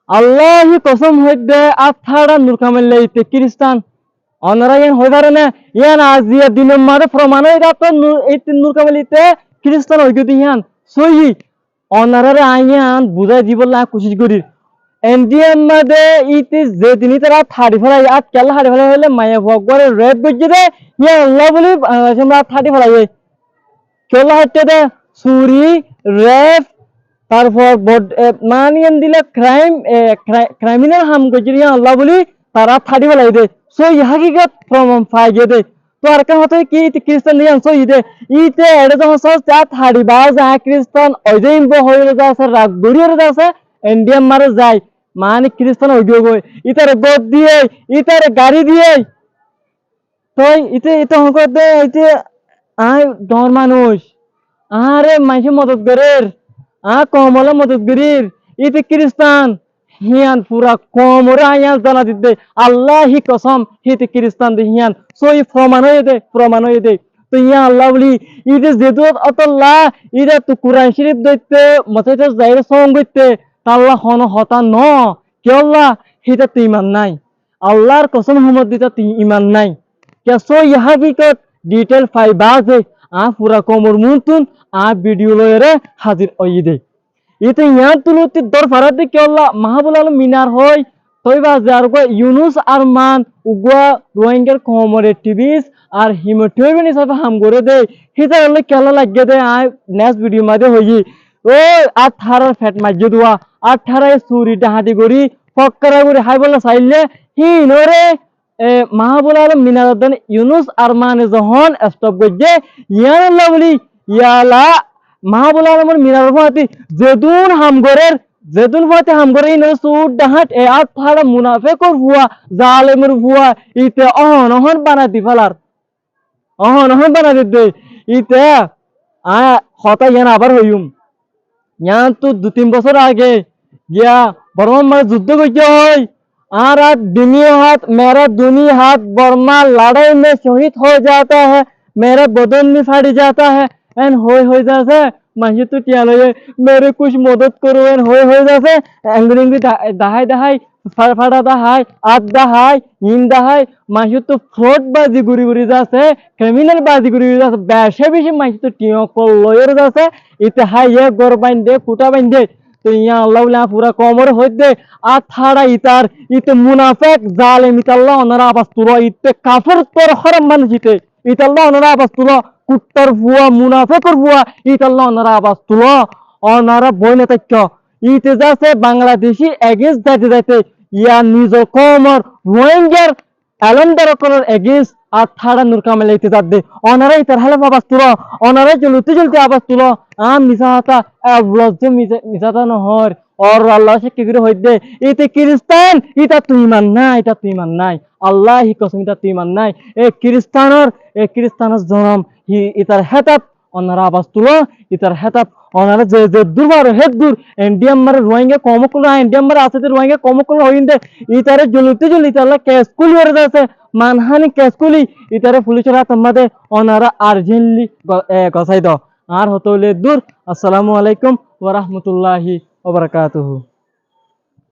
আল্লাহি কসম হইতে আথাড়া নুরকামেলে ইতে খ্রিস্টান অনারা ইয়ান হইবারে না ইয়ান আজিয়া দিনের মারে প্রমাণ হই রাত এই নুরকামেলিতে খ্রিস্টান হইতে ইয়ান সই অনারারে আইয়ান বুঝাই দিবলা কোশিশ করি এনডিএম মাদে ইতে যে দিনই তারা থাড়ি ফেলাই আট কেলা হাড়ি ফেলাই হলে মায়া ভগবানের রেড গজ্জে দে ইয়া আল্লাহ বলি আমরা থাড়ি ফেলাই কেলা হচ্ছে দে চুরি রেপ তারপর মানিয়ান দিলে ক্রাইমিনাল হাম গজ্জে আল্লাহ বলি তারা থাড়ি ফেলাই দে সো হাকিকত প্রমাণ পাই গে দে তো আর কাছে হতে কি খ্রিস্টান নিয়ান সো ইদে ইতে এড়ে যখন সস চা থাড়ি বা যা খ্রিস্টান ওইদে ইম্বো হয়ে যাচ্ছে রাগ গড়িয়ে যাচ্ছে এনডিএম মারে যায় মানে খ্রিস্টান হয়ে গই ইতারে গদ দিয়ে ইতারে গাড়ি দিয়ে তো ইতে ইতে হকত দে ইতে আই ডর মানুষ আরে মাইসে মদত করের কমলা মদত করির ইতে খ্রিস্টান হিয়ান পুরা কমরে আয়াল জানা দিতে আল্লাহি কসম হিতে খ্রিস্টান দে হিয়ান সই প্রমাণ হয়ে দে তো ইয়া আল্লাহ বলি ইতে যেহেতু অতল্লাহ ইতে তো কোরআন শরীফ দইতে মতে যাইরে সঙ্গ গইতে আল্লাহ হন হতা ন কে আল্লাহ হিতে তো ইমান নাই আল্লাহর কসম হমদ দিতে তুই ইমান নাই কে সো ইহা বিকট ডিটেল ফাইবা যে পুরা কমর মুনতুন ভিডিও লয়রে হাজির ওই দে ইতে ইয়ান তুলুতি দর ফারাতে কে আল্লাহ মাহবুল আলম মিনার হয় তৈবা যার গো ইউনুস আরমান উগা রোহিঙ্গার কমরে টিভিস আর হিমোটোবিন হিসাবে হাম করে দে হিতা আল্লাহ কেলা লাগিয়ে দে নেক্সট ভিডিও মাঝে হই ও 18 ফ্যাট মাঝে দোয়া 18 সুরি ডাহাটি করি ফক্করা করে হাই বলা চাইলে হি নরে মাহবুল আলম মিনারউদ্দিন ইউনুস আরমান যখন স্টপ গজে ইয়ান আল্লাহ বলি ইয়ালা মাহবুল আলমের মিনার ফাতি যেদুন হামগরের ইন সুদ ডাহাট 18 মুনাফিকর হুয়া জালেমের হুয়া ইতে অহন বানা দি ফেলার অহন বানা দিতে ইতে হতা ইয়ান আবার হইম ইয়ান তো 2-3 বছর আগে গিয়া বর্মা মানে যুদ্ধ করতে হয় আর दुनिया हाथ मेरा दुनिया हाथ बर्मा लड़ाई में शहीद हो जाता है मेरा बदन में फाड़ जाता है एन हो जाता है माही तो क्या लगे मेरे कुछ मदद करो एन हो जाते एंगलिंग दहाई फाड़ा दहाई आग दहाई हिम दहाई माही तो फ्रॉड बाजी गुरी जाते क्रिमिनल बाजी गुरी जाते बैसे भी माही तो टियों को लॉयर जाते इते हाई ये गोर बाइन दे कुटा बाइन दे तो यहाँ अल्लाह पूरा कमर होते आथाड़ा इतार इते मुनाफिक जालिम इतल्ला ओनरा आवाज तुलो इते काफिर तोर हरम मान जिते इतल्ला ओनरा आवाज तुलो कुत्तर बुआ मुनाफिकर बुआ इतल्ला ओनरा आवाज तुलो ओनरा बोने तक इते जासे बांग्लादेशी एगेंस्ट जाते या निजो कमर रोहिंग्यार एलमदार कलर एगेंस्ट আথাড়া নুরকামে লাইতে যাচ্ছে অনারা ইতার হালে আওয়াজ তুলো অনারা চলতে আওয়াজ তুলো মিসাহাতা লজ্জে মিসাতা নহর और আল্লাহ সে কি করে হইতে এতে খ্রিস্টান এটা তুই মান নাই আল্লাহ হি কসম এটা তুই মান নাই খ্রিস্টানের জনম হি ইতার হেতাত অনারা আওয়াজ তুলো ইতার হেতাত অনারা যে দুর্বার হেদ দূর এনডিএম মারে রোহিঙ্গা কমকল এনডিএম মারে আছে রোহিঙ্গা কমকল হইন্দে ইতারে জলতে আল্লাহ কেসকুলি হয়ে যাচ্ছে মানহানি কেসকুলি ইতারে পুলিশের হাত আমাদে অনারা আর্জেন্টলি গসাই দাও আর হতলে দূর আসসালামু আলাইকুম ওয়া রাহমাতুল্লাহি ওয়া বারাকাতুহু।